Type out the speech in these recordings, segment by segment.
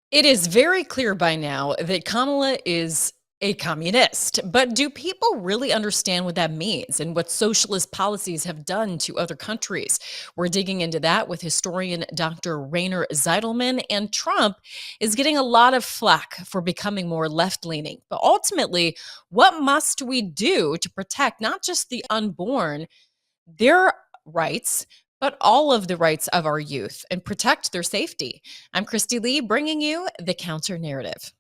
It is very clear by now that Kamala is a communist, but do people really understand what that means and what socialist policies have done to other countries? We're digging into that with historian Dr. Rainer Zitelman, and Trump is getting a lot of flack for becoming more left leaning. But ultimately, what must we do to protect not just the unborn, their rights, but all of the rights of our youth and protect their safety? I'm Kristi Leigh, bringing you the counter narrative.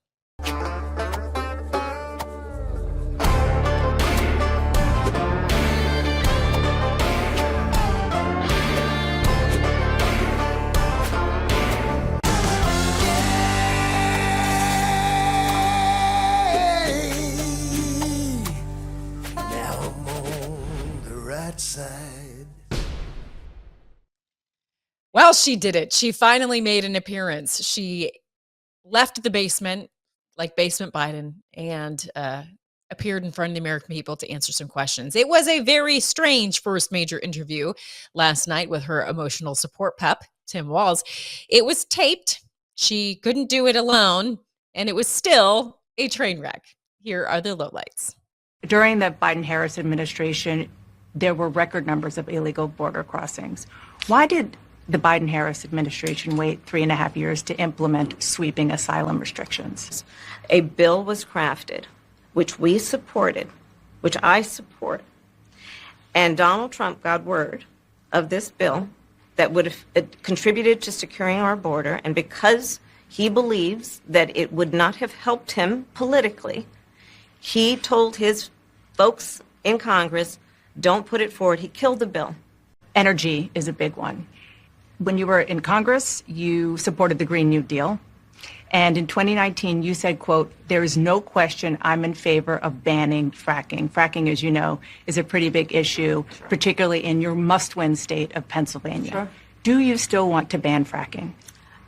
Now I'm on the right side. Well, she did it. She finally made an appearance. She left the basement, like Basement Biden, and appeared in front of the American people to answer some questions. It was a very strange first major interview last night with her emotional support pep, Tim Walz. It was taped. She couldn't do it alone, and it was still a train wreck. Here are the lowlights. During the Biden-Harris administration, there were record numbers of illegal border crossings. Why did the Biden-Harris administration wait 3.5 years to implement sweeping asylum restrictions? A bill was crafted, which we supported, which I support, and Donald Trump got word of this bill that would have contributed to securing our border, and because he believes that it would not have helped him politically, he told his folks in Congress, don't put it forward. He killed the bill. Energy is a big one. When you were in Congress, you supported the Green New Deal. And in 2019, you said, quote, there is no question I'm in favor of banning fracking. Fracking, as you know, is a pretty big issue, particularly in your must-win state of Pennsylvania. Sure. Do you still want to ban fracking?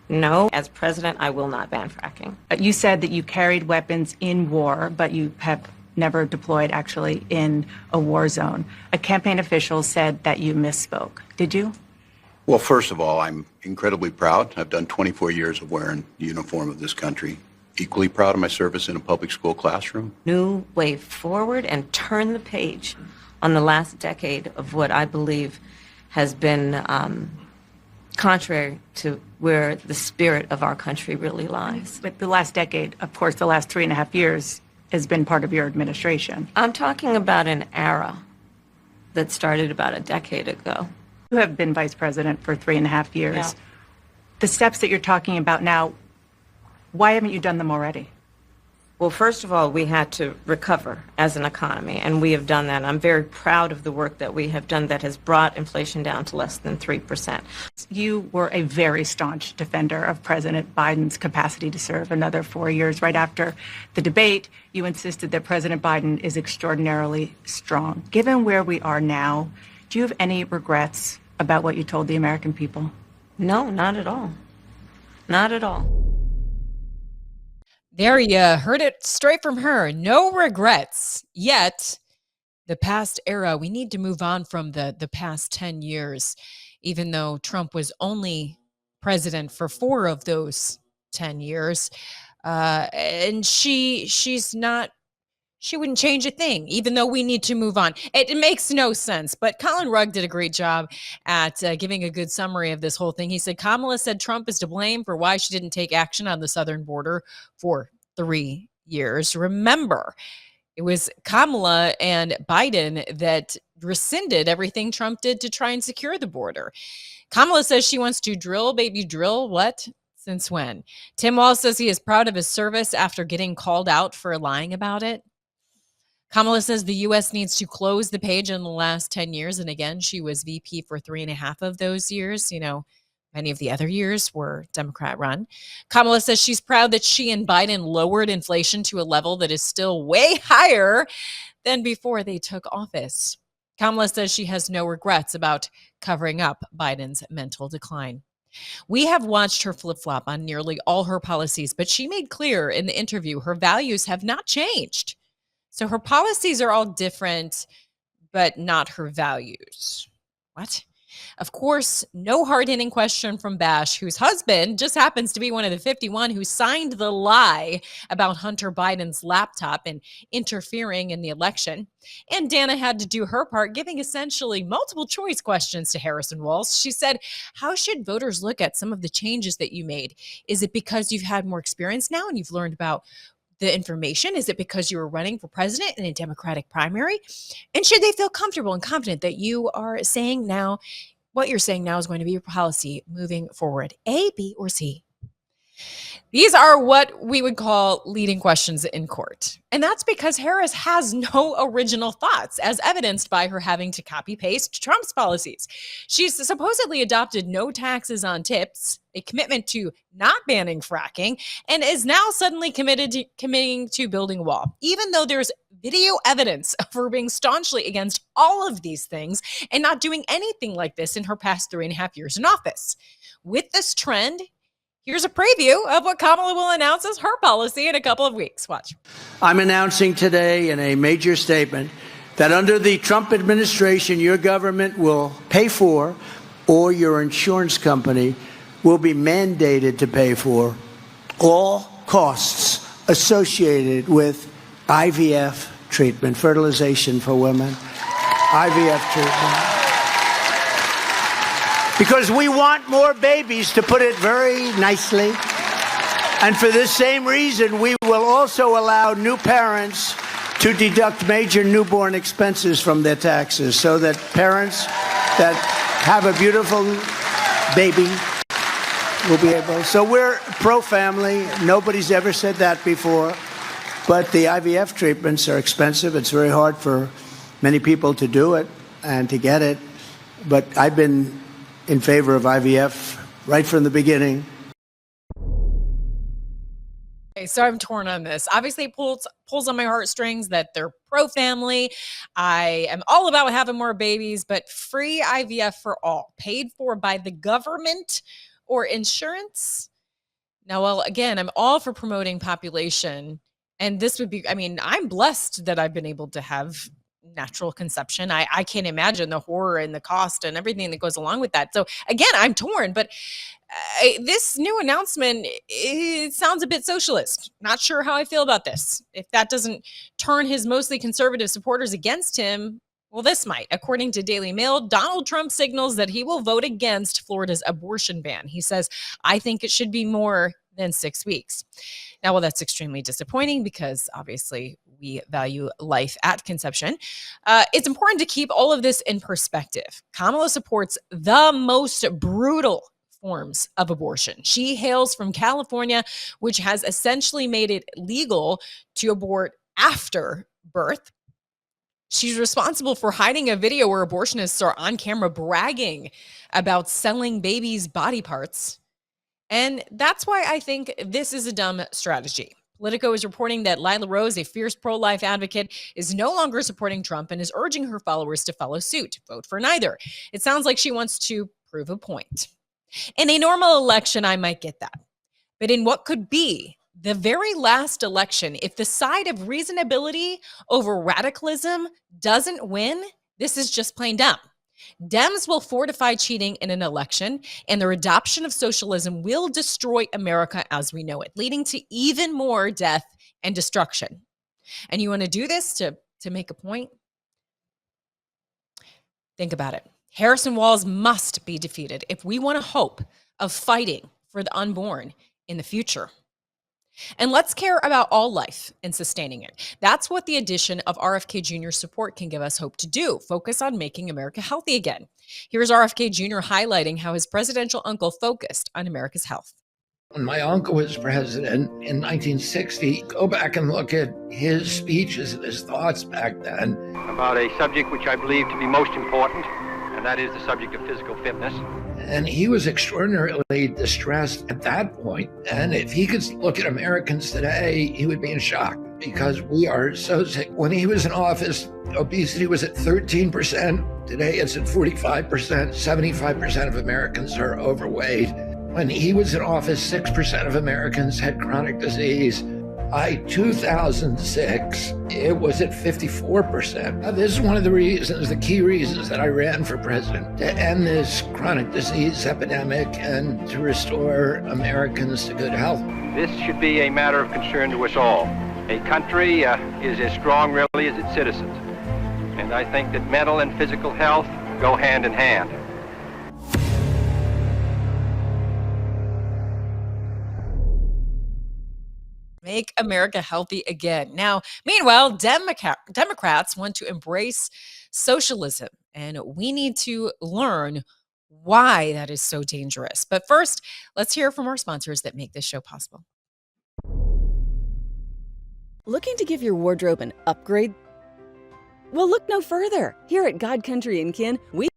No, as president, I will not ban fracking. You said that you carried weapons in war, but you have never deployed actually in a war zone. A campaign official said that you misspoke. Did you? Well, first of all, I'm incredibly proud. I've done 24 years of wearing the uniform of this country. Equally proud of my service in a public school classroom. New way forward and turn the page on the last decade of what I believe has been contrary to where the spirit of our country really lies. But the last decade, of course, the last 3.5 years has been part of your administration. I'm talking about an era that started about a decade ago. You have been vice president for 3.5 years. Yeah. The steps that you're talking about now, why haven't you done them already? Well, first of all, we had to recover as an economy, and we have done that. I'm very proud of the work that we have done that has brought inflation down to less than 3%. You were a very staunch defender of President Biden's capacity to serve another 4 years. Right after the debate, you insisted that President Biden is extraordinarily strong. Given where we are now, do you have any regrets about what you told the American people? No, not at all. Not at all. There you heard it straight from her. No regrets. Yet, the past era, we need to move on from the past 10 years, even though Trump was only president for 4 of those 10 years. And she's not, she wouldn't change a thing, even though we need to move on. It makes no sense. But Colin Rugg did a great job at giving a good summary of this whole thing. He said, Kamala said Trump is to blame for why she didn't take action on the southern border for 3 years. Remember, it was Kamala and Biden that rescinded everything Trump did to try and secure the border. Kamala says she wants to drill, baby, drill. What? Since when? Tim Walz says he is proud of his service after getting called out for lying about it. Kamala says the U.S. needs to close the page in the last 10 years. And again, she was VP for 3.5 of those years. You know, many of the other years were Democrat run. Kamala says she's proud that she and Biden lowered inflation to a level that is still way higher than before they took office. Kamala says she has no regrets about covering up Biden's mental decline. We have watched her flip-flop on nearly all her policies, but she made clear in the interview her values have not changed. So her policies are all different, but not her values. What? Of course, no hard-hitting question from Bash, whose husband just happens to be one of the 51 who signed the lie about Hunter Biden's laptop and interfering in the election. And Dana had to do her part, giving essentially multiple choice questions to Harrison Walls. She said, how should voters look at some of the changes that you made? Is it because you've had more experience now and you've learned about the information? Is it because you were running for president in a Democratic primary? And should they feel comfortable and confident that you are saying now, what you're saying now is going to be your policy moving forward? A, B, or C? These are what we would call leading questions in court. And that's because Harris has no original thoughts, as evidenced by her having to copy-paste Trump's policies. She's supposedly adopted no taxes on tips, a commitment to not banning fracking, and is now suddenly committing to building a wall, even though there's video evidence of her being staunchly against all of these things and not doing anything like this in her past 3.5 years in office. With this trend, here's a preview of what Kamala will announce as her policy in a couple of weeks. Watch. I'm announcing today in a major statement that under the Trump administration, your government will pay for, or your insurance company will be mandated to pay for, all costs associated with IVF treatment, fertilization for women, IVF treatment. Because we want more babies, to put it very nicely. And for this same reason, we will also allow new parents to deduct major newborn expenses from their taxes, so that parents that have a beautiful baby will be able. So we're pro-family. Nobody's ever said that before. But the IVF treatments are expensive. It's very hard for many people to do it and to get it. But I've been in favor of IVF right from the beginning. Okay, so I'm torn on this. Obviously, it pulls on my heartstrings that they're pro-family. I am all about having more babies, but free IVF for all, paid for by the government or insurance. Now, well, again, I'm all for promoting population. And this would be, I mean, I'm blessed that I've been able to have natural conception. I can't imagine the horror and the cost and everything that goes along with that. So again, I'm torn, but this new announcement, it sounds a bit socialist. Not sure how I feel about this. If that doesn't turn his mostly conservative supporters against him, well, this might. According to Daily Mail, Donald Trump signals that he will vote against Florida's abortion ban. He says, I think it should be more than 6 weeks. Now, well, that's extremely disappointing because obviously we value life at conception. It's important to keep all of this in perspective. Kamala supports the most brutal forms of abortion. She hails from California, which has essentially made it legal to abort after birth. She's responsible for hiding a video where abortionists are on camera bragging about selling babies' body parts. And that's why I think this is a dumb strategy. Politico is reporting that Lila Rose, a fierce pro-life advocate, is no longer supporting Trump and is urging her followers to follow suit, vote for neither. It sounds like she wants to prove a point. In a normal election, I might get that. But in what could be the very last election, if the side of reasonability over radicalism doesn't win, this is just plain dumb. Dems will fortify cheating in an election, and their adoption of socialism will destroy America as we know it, leading to even more death and destruction. And you want to do this to make a point? Think about it. Harrison Walls must be defeated if we want a hope of fighting for the unborn in the future. And let's care about all life and sustaining it. That's what the addition of RFK Jr. support can give us hope to do. Focus on making America healthy again. Here's RFK Jr. highlighting how his presidential uncle focused on America's health. When my uncle was president in 1960, go back and look at his speeches and his thoughts back then. About a subject which I believe to be most important, and that is the subject of physical fitness. And he was extraordinarily distressed at that point. And if he could look at Americans today, he would be in shock because we are so sick. When he was in office, obesity was at 13%. Today it's at 45%. 75% of Americans are overweight. When he was in office, 6% of Americans had chronic disease. By 2006, it was at 54%. Now, this is one of the reasons, the key reasons that I ran for president, to end this chronic disease epidemic and to restore Americans to good health. This should be a matter of concern to us all. A country is as strong, really, as its citizens. And I think that mental and physical health go hand in hand. Make America healthy again. Now, meanwhile, Democrats want to embrace socialism, and we need to learn why that is so dangerous. But first, let's hear from our sponsors that make this show possible. Looking to give your wardrobe an upgrade? Well, look no further. Here at God Country & Kin, we've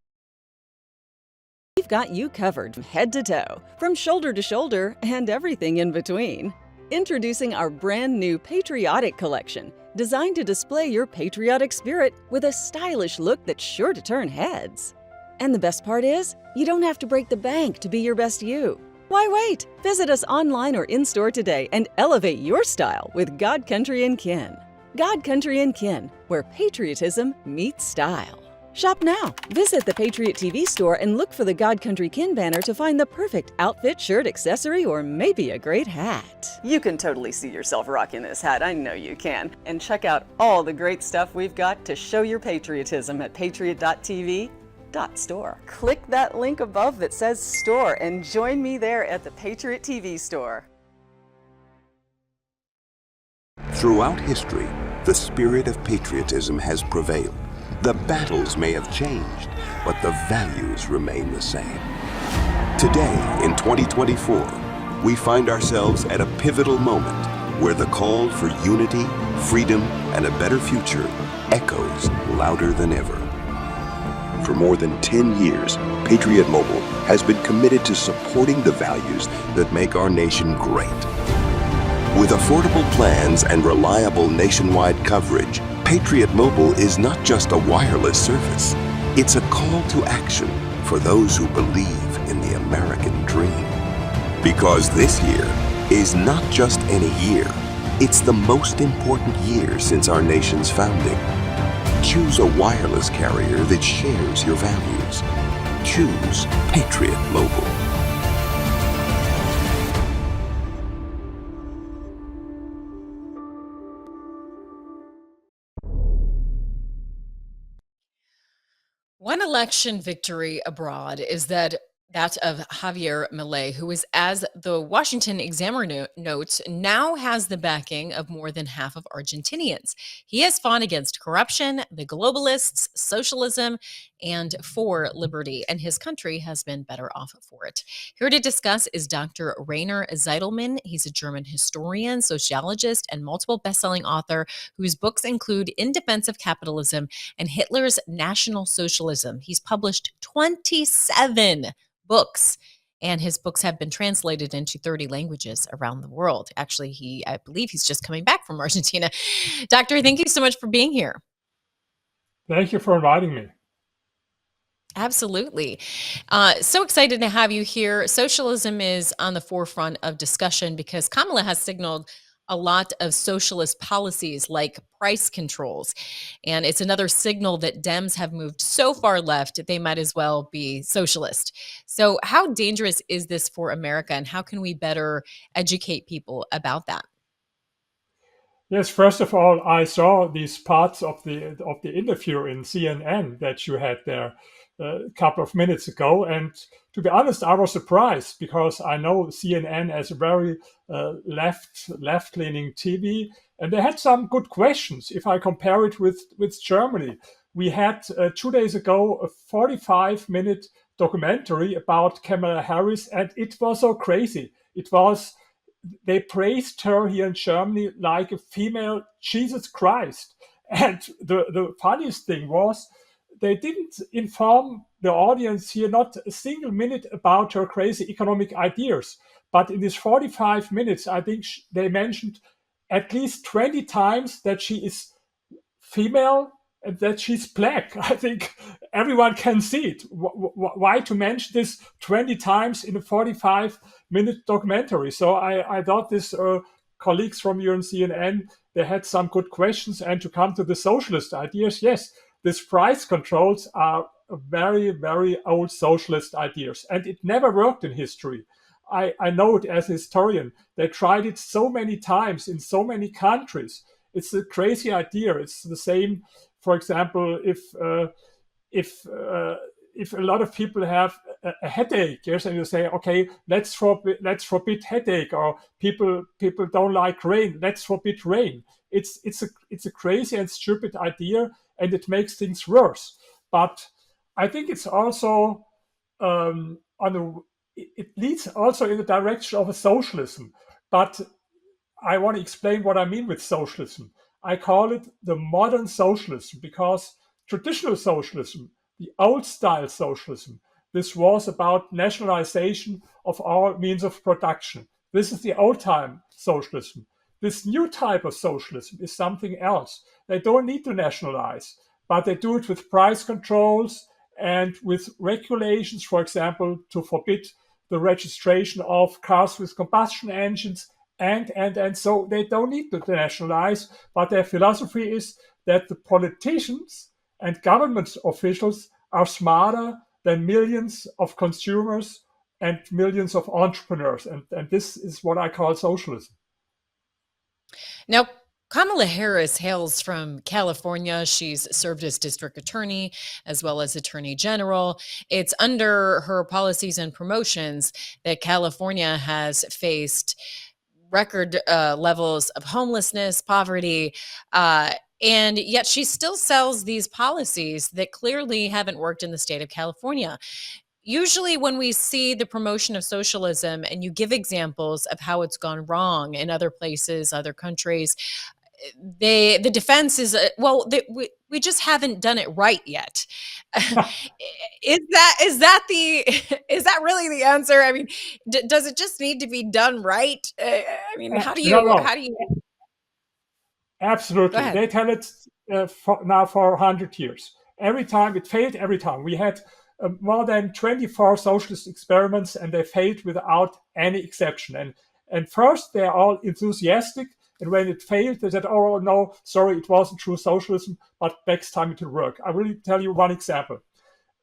got you covered from head to toe, from shoulder to shoulder, and everything in between. Introducing our brand new Patriotic Collection, designed to display your patriotic spirit with a stylish look that's sure to turn heads. And the best part is, you don't have to break the bank to be your best you. Why wait? Visit us online or in-store today and elevate your style with God Country & Kin. God Country & Kin, where patriotism meets style. Shop now. Visit the Patriot TV store and look for the God Country Kin banner to find the perfect outfit, shirt, accessory, or maybe a great hat. You can totally see yourself rocking this hat. I know you can. And check out all the great stuff we've got to show your patriotism at patriot.tv.store. Click that link above that says store and join me there at the Patriot TV store. Throughout history, the spirit of patriotism has prevailed. The battles may have changed, but the values remain the same. Today, in 2024, we find ourselves at a pivotal moment where the call for unity, freedom, and a better future echoes louder than ever. For more than 10 years, Patriot Mobile has been committed to supporting the values that make our nation great. With affordable plans and reliable nationwide coverage, Patriot Mobile is not just a wireless service. It's a call to action for those who believe in the American dream. Because this year is not just any year, it's the most important year since our nation's founding. Choose a wireless carrier that shares your values. Choose Patriot Mobile. One election victory abroad is that of Javier Milei, who is, as the Washington Examiner notes, now has the backing of more than half of Argentinians. He has fought against corruption, the globalists, socialism, and for liberty, and his country has been better off for it. Here to discuss is Dr. Rainer ZITLEMAN. He's a German historian, sociologist, and multiple best-selling author whose books include In Defense of Capitalism and Hitler's National Socialism. He's published 27 books, and his books have been translated into 30 languages around the world. Actually, I believe he's just coming back from Argentina. Doctor, thank you so much for being here. Thank you for inviting me. Absolutely. So excited to have you here. Socialism is on the forefront of discussion because Kamala has signaled a lot of socialist policies like price controls. And it's another signal that Dems have moved so far left, they might as well be socialist. So how dangerous is this for America, and how can we better educate people about that? Yes, first of all, I saw these parts of the interview in CNN that you had there a couple of minutes ago, and to be honest, I was surprised because I know CNN as a very left-leaning TV, and they had some good questions. If I compare it with Germany, we had 2 days ago a 45-minute documentary about Kamala Harris, and it was so crazy. They praised her here in Germany like a female Jesus Christ. And the funniest thing was they didn't inform the audience here not a single minute about her crazy economic ideas. But in these 45 minutes, I think they mentioned at least 20 times that she is female and that she's black. I think everyone can see it. Why to mention this 20 times in a 45-minute documentary? So I thought this colleagues from you on CNN, they had some good questions. And to come to the socialist ideas, yes, these price controls are very, very old socialist ideas. And it never worked in history. I know it as a historian. They tried it so many times in so many countries. It's a crazy idea. It's the same, for example, if a lot of people have a headache, yes, and you say, okay, let's forbid headache, or people don't like rain, let's forbid rain. It's a crazy and stupid idea, and it makes things worse. But I think it's also it leads also in the direction of a socialism. But I want to explain what I mean with socialism. I call it the modern socialism, because traditional socialism, the old style socialism, this was about nationalization of our means of production. This is the old time socialism. This new type of socialism is something else. They don't need to nationalize, but they do it with price controls and with regulations, for example, to forbid the registration of cars with combustion engines, and so they don't need to nationalize, but their philosophy is that the politicians and government officials are smarter than millions of consumers and millions of entrepreneurs. And this is what I call socialism. Now, Kamala Harris hails from California. She's served as district attorney as well as attorney general. It's under her policies and promotions that California has faced record levels of homelessness, poverty, and yet she still sells these policies that clearly haven't worked in the state of California. Usually when we see the promotion of socialism and you give examples of how it's gone wrong in other places, other countries, the defense is, we just haven't done it right yet. Is that really the answer? I mean, does it just need to be done right? I mean, how do you? Absolutely. They tell it now for 100 years. Every time it failed, every time. We had more than 24 socialist experiments, and they failed without any exception. And first, they're all enthusiastic. And when it failed, they said, oh, no, sorry, it wasn't true socialism, but next time it will work. I will tell you one example.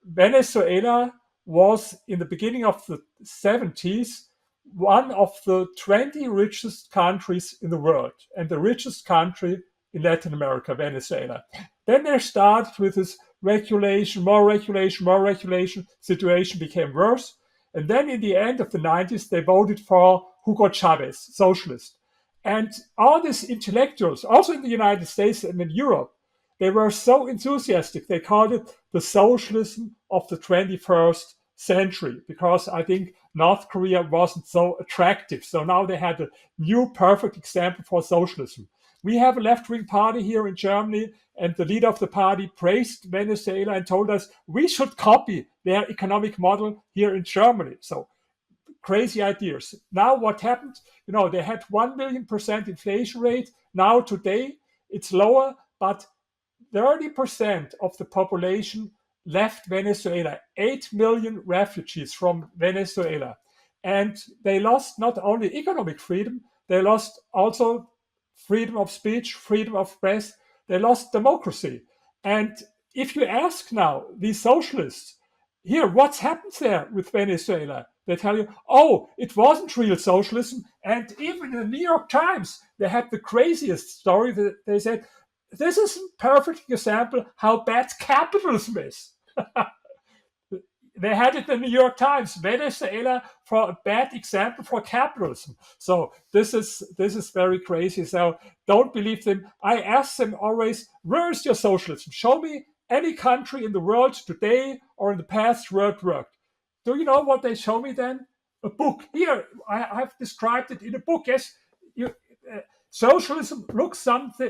Venezuela was, in the beginning of the 70s, one of the 20 richest countries in the world, and the richest country in Latin America, Venezuela. Then they started with this regulation, more regulation, situation became worse. And then in the end of the 90s, they voted for Hugo Chavez, socialist. And all these intellectuals, also in the United States and in Europe, they were so enthusiastic. They called it the socialism of the 21st century, because I think North Korea wasn't so attractive. So now they had a new perfect example for socialism. We have a left-wing party here in Germany, and the leader of the party praised Venezuela and told us we should copy their economic model here in Germany. So crazy ideas. Now what happened? They had 1 million% inflation rate. Now today it's lower, but 30% of the population left Venezuela, 8 million refugees from Venezuela. And they lost not only economic freedom, they lost also freedom of speech, freedom of press, they lost democracy. And if you ask now these socialists, here, what's happened there with Venezuela? They tell you, oh, it wasn't real socialism. And even in the New York Times, they had the craziest story. They said, this is a perfect example how bad capitalism is. They had it in the New York Times, Venezuela for a bad example for capitalism. So this is very crazy. So don't believe them. I ask them always, where is your socialism? Show me any country in the world today or in the past where it worked. Do you know what they show me then? A book. Here, I've described it in a book. Yes, socialism looks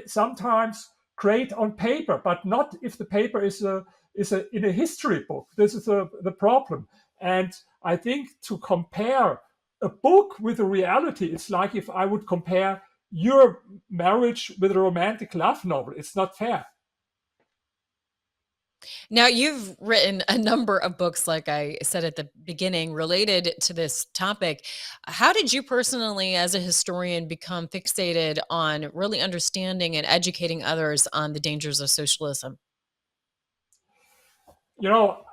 sometimes great on paper, but not if the paper is in a history book. This is the problem. And I think to compare a book with a reality, it's like if I would compare your marriage with a romantic love novel. It's not fair. Now, you've written a number of books, like I said at the beginning, related to this topic. How did you personally, as a historian, become fixated on really understanding and educating others on the dangers of socialism? You know,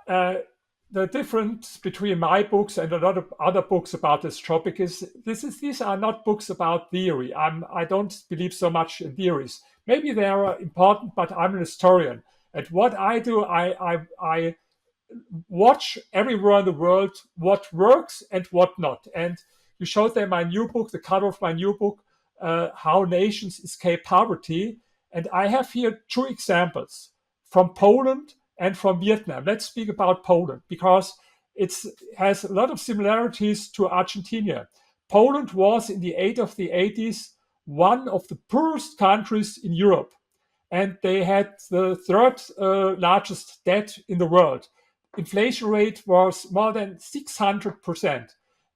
the difference between my books and a lot of other books about this topic is these are not books about theory. I don't believe so much in theories. Maybe they are important, but I'm an historian. And what I do, I watch everywhere in the world what works and what not. And you showed them my new book, the cover of my new book, How Nations Escape Poverty. And I have here two examples from Poland and from Vietnam. Let's speak about Poland because it has a lot of similarities to Argentina. Poland was in the 80s one of the poorest countries in Europe, and they had the third largest debt in the world. Inflation rate was more than 600%,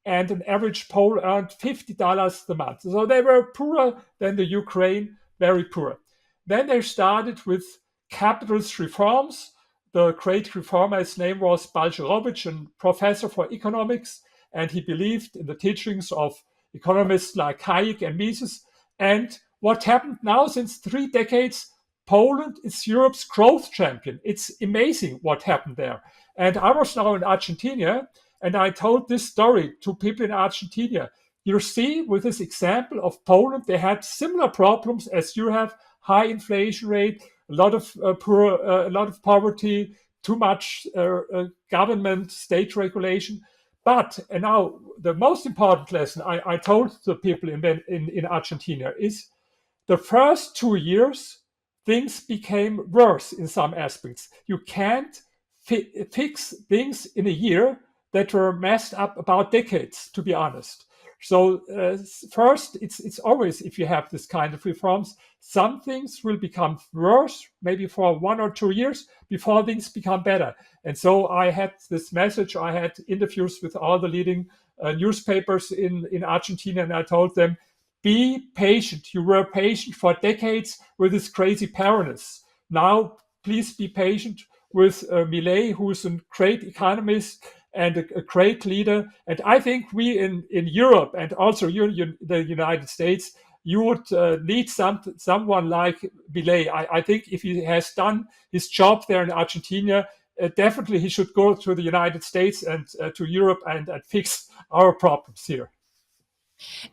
and an average Pole earned $50 a month. So they were poorer than the Ukraine, very poor. Then they started with capitalist reforms. The great reformer, his name was Balcerowicz, a professor for economics, and he believed in the teachings of economists like Hayek and Mises. And what happened now since 3 decades, Poland is Europe's growth champion. It's amazing what happened there. And I was now in Argentina, and I told this story to people in Argentina. You see, with this example of Poland, they had similar problems as you have: high inflation rate, a lot of poverty, too much government, state regulation. But, and now the most important lesson I told the people in Argentina is the first 2 years, things became worse in some aspects. You can't fix things in a year that were messed up about decades, to be honest. So first, it's always, if you have this kind of reforms, some things will become worse, maybe for 1 or 2 years before things become better. And so I had this message. I had interviews with all the leading newspapers in Argentina, and I told them, be patient. You were patient for decades with this crazy paranoia. Now, please be patient with Milei, who is a great economist and a great leader. And I think we in Europe and also the United States, you would need someone like Milei. I think if he has done his job there in Argentina, definitely he should go to the United States and to Europe and fix our problems here.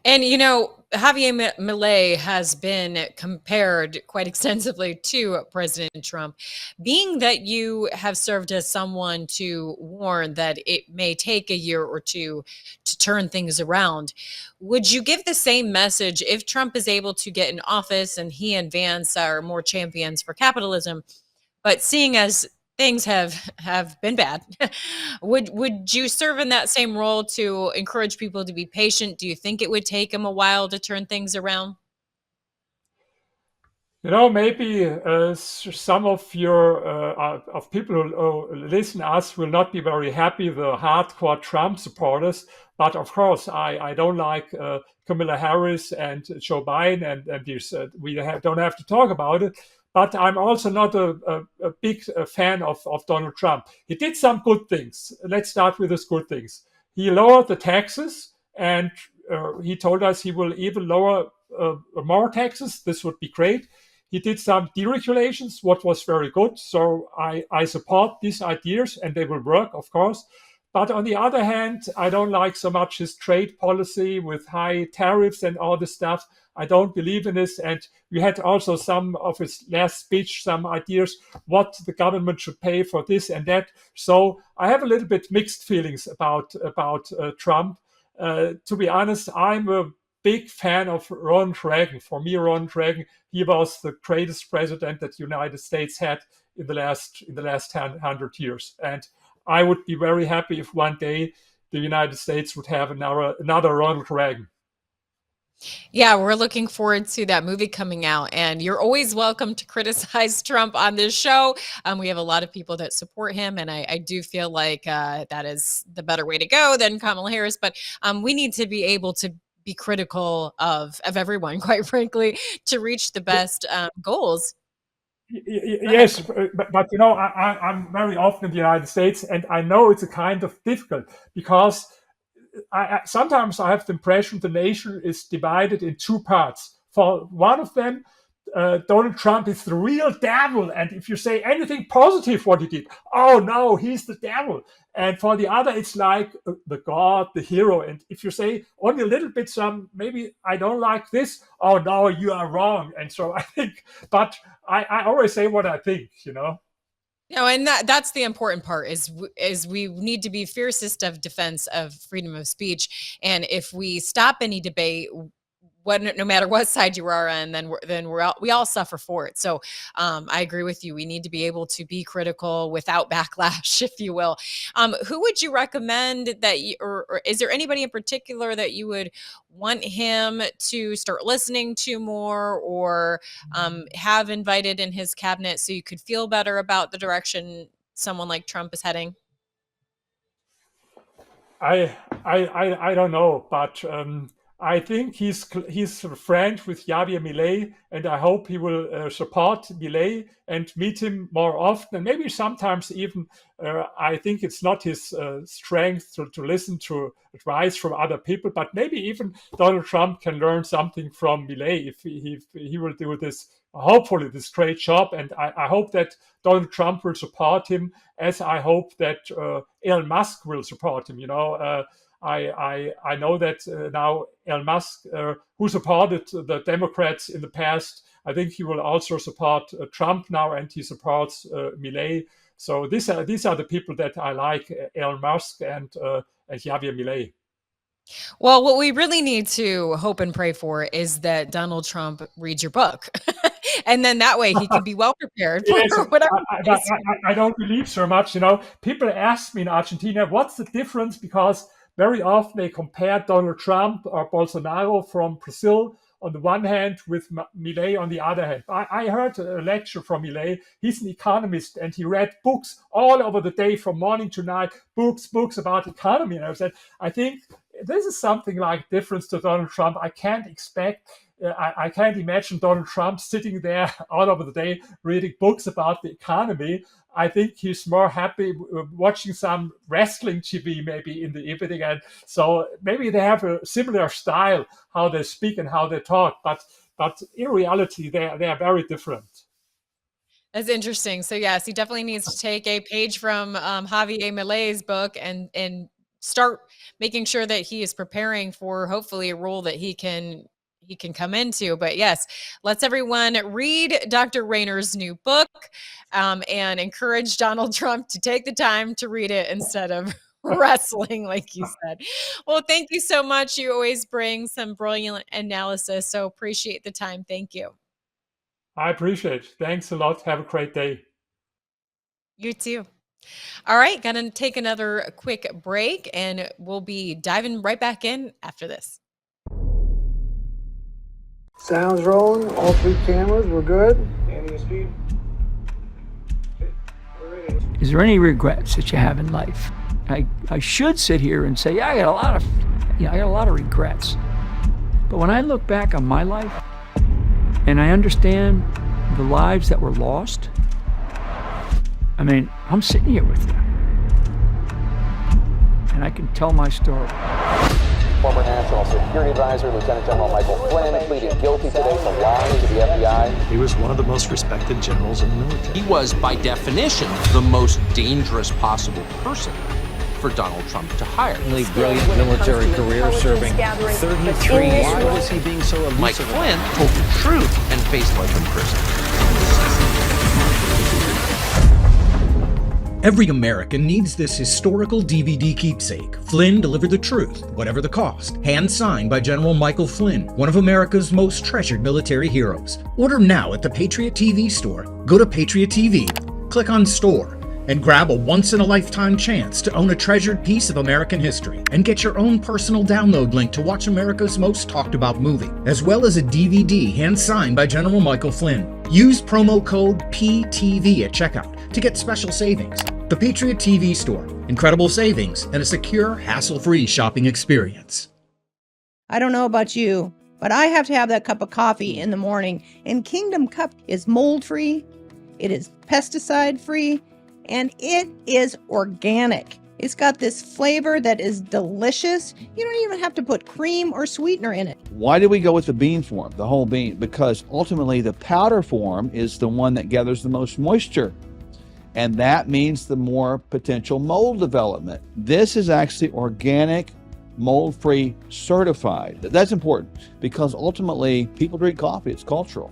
And, you know, Javier Milei has been compared quite extensively to President Trump. Being that you have served as someone to warn that it may take a year or two to turn things around, would you give the same message if Trump is able to get in office and he and Vance are more champions for capitalism? But seeing as things have been bad, would you serve in that same role to encourage people to be patient? Do you think it would take him a while to turn things around? You know, maybe some of your of people who listen us will not be very happy, the hardcore Trump supporters. But of course, I don't like Kamala Harris and Joe Biden, and these, don't have to talk about it. But I'm also not a big fan of Donald Trump. He did some good things. Let's start with his good things. He lowered the taxes, and he told us he will even lower more taxes. This would be great. He did some deregulations, what was very good. So I support these ideas, and they will work, of course. But on the other hand, I don't like so much his trade policy with high tariffs and all this stuff. I don't believe in this. And we had also some of his last speech, some ideas what the government should pay for this and that. So I have a little bit mixed feelings about Trump. To be honest, I'm a big fan of Ronald Reagan. For me, Ronald Reagan, he was the greatest president that the United States had in the last 100 years. And I would be very happy if one day the United States would have another Ronald Reagan. Yeah, we're looking forward to that movie coming out, and you're always welcome to criticize Trump on this show. We have a lot of people that support him, and I do feel like that is the better way to go than Kamala Harris. But we need to be able to be critical of everyone, quite frankly, to reach the best goals. Yes, but you know, I'm very often in the United States, and I know it's a kind of difficult because sometimes I have the impression the nation is divided in two parts. For one of them, Donald Trump is the real devil, and if you say anything positive what he did, oh no, he's the devil. And for the other, it's like the God, the hero. And if you say only a little bit, maybe I don't like this, oh no, you are wrong. And so I think, but I always say what I think, you know. No, and that's the important part is we need to be fiercest of defense of freedom of speech. And if we stop any debate, no matter what side you are on, then we all suffer for it. So I agree with you. We need to be able to be critical without backlash, if you will. Who would you recommend that or is there anybody in particular that you would want him to start listening to more or have invited in his cabinet so you could feel better about the direction someone like Trump is heading? I don't know, but I think he's a friend with Javier Milei, and I hope he will support Milei and meet him more often. And maybe sometimes even I think it's not his strength to listen to advice from other people, but maybe even Donald Trump can learn something from Milei if he will do this. Hopefully, this great job, and I hope that Donald Trump will support him, as I hope that Elon Musk will support him. You know. I know that now Elon Musk, who supported the Democrats in the past, I think he will also support Trump now, and he supports Milei. So these are the people that I like: Elon Musk and Javier Milei. Well, what we really need to hope and pray for is that Donald Trump reads your book. And then that way he can be well prepared for Yes, whatever. I don't believe so much. You know, people ask me in Argentina, what's the difference? Because very often they compare Donald Trump or Bolsonaro from Brazil on the one hand with Milei on the other hand. I heard a lecture from Milei. He's an economist and he read books all over the day from morning to night, books about economy. And I said, I think this is something like difference to Donald Trump. I can't imagine Donald Trump sitting there all over the day reading books about the economy. I think he's more happy watching some wrestling TV maybe in the evening. And so maybe they have a similar style, how they speak and how they talk. But in reality, they are very different. That's interesting. So yes, he definitely needs to take a page from Javier Milei's book and start making sure that he is preparing for hopefully a role that he can come into. But yes, let's everyone read Dr. Rayner's new book and encourage Donald Trump to take the time to read it instead of wrestling, like you said. Well, thank you so much. You always bring some brilliant analysis. So appreciate the time. Thank you. I appreciate it. Thanks a lot. Have a great day. You too. All right, gonna take another quick break and we'll be diving right back in after this. Sounds rolling. All 3 cameras. We're good. Is there any regrets that you have in life? I should sit here and say, yeah, I got a lot of regrets. But when I look back on my life and I understand the lives that were lost, I mean, I'm sitting here with you, and I can tell my story. Former National Security Advisor Lieutenant General Michael Flynn pleaded guilty today to lying to the FBI. He was one of the most respected generals in the military. He was, by definition, the most dangerous possible person for Donald Trump to hire. Really brilliant military career, serving 33 years. Why was he being so elusive? Mike Flynn told the truth and faced life in prison. Every American needs this historical DVD keepsake. Flynn delivered the truth, whatever the cost. Hand signed by General Michael Flynn, one of America's most treasured military heroes. Order now at the Patriot TV store. Go to Patriot TV, click on Store, and grab a once-in-a-lifetime chance to own a treasured piece of American history. And get your own personal download link to watch America's most talked-about movie, as well as a DVD hand-signed by General Michael Flynn. Use promo code PTV at checkout to get special savings. The Patriot TV store. Incredible savings and a secure, hassle-free shopping experience. I don't know about you, but I have to have that cup of coffee in the morning. And Kingdom Cup is mold-free, It is pesticide free and it is organic. It's got this flavor that is delicious. You don't even have to put cream or sweetener in it. Why did we go with the bean form, the whole bean? Because ultimately the powder form is the one that gathers the most moisture. And that means the more potential mold development. This is actually organic, mold-free, certified. That's important because ultimately people drink coffee, it's cultural.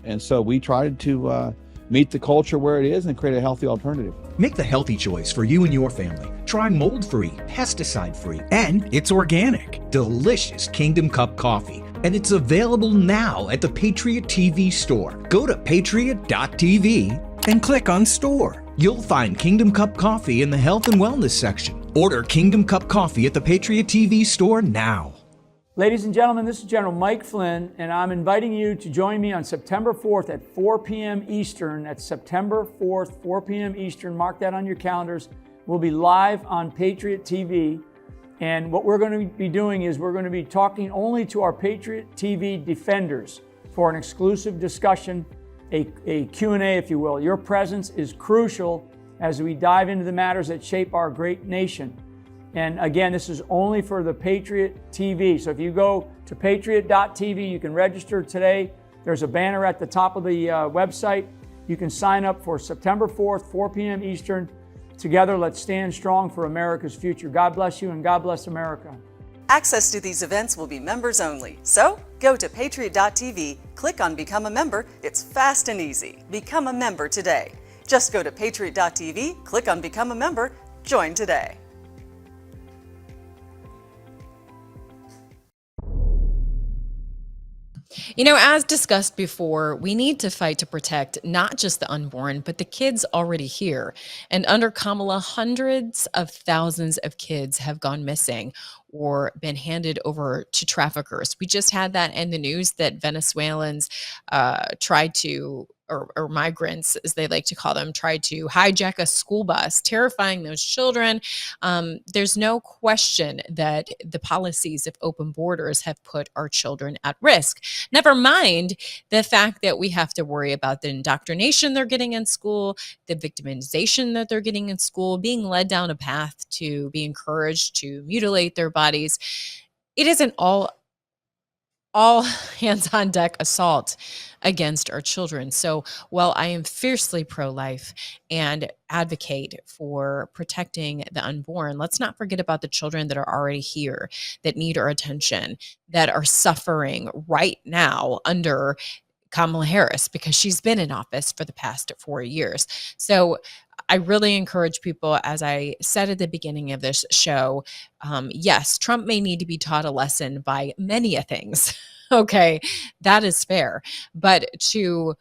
And so we tried to meet the culture where it is and create a healthy alternative. Make the healthy choice for you and your family. Try mold-free, pesticide-free, and it's organic. Delicious Kingdom Cup coffee. And it's available now at the Patriot TV store. Go to patriot.tv and click on store. You'll find Kingdom Cup coffee in the health and wellness section. Order Kingdom Cup coffee at the Patriot TV store now. Ladies and gentlemen, this is General Mike Flynn, and I'm inviting you to join me on September 4th at 4 p.m. Eastern. That's September 4th, 4 p.m. Eastern. Mark that on your calendars. We'll be live on Patriot TV. And what we're going to be doing is we're going to be talking only to our Patriot TV defenders for an exclusive discussion, a Q&A, if you will. Your presence is crucial as we dive into the matters that shape our great nation. And again, this is only for the Patriot TV. So if you go to patriot.tv, you can register today. There's a banner at the top of the website. You can sign up for September 4th, 4 p.m. Eastern. Together, let's stand strong for America's future. God bless you and God bless America. Access to these events will be members only. So go to patriot.tv, click on Become a Member. It's fast and easy. Become a member today. Just go to patriot.tv, click on Become a Member, join today. You know, as discussed before, we need to fight to protect not just the unborn, but the kids already here. And under Kamala, hundreds of thousands of kids have gone missing or been handed over to traffickers. We just had that in the news that Venezuelans tried to, or migrants, as they like to call them, tried to hijack a school bus, terrifying those children. There's no question that the policies of open borders have put our children at risk. Never mind the fact that we have to worry about the indoctrination they're getting in school, the victimization that they're getting in school, being led down a path to be encouraged to mutilate their bodies. It isn't all hands on deck assault against our children. So while I am fiercely pro-life and advocate for protecting the unborn, let's not forget about the children that are already here, that need our attention, that are suffering right now under Kamala Harris because she's been in office for the past 4 years. So I really encourage people, as I said at the beginning of this show, yes, Trump may need to be taught a lesson by many things. Okay, that is fair. But to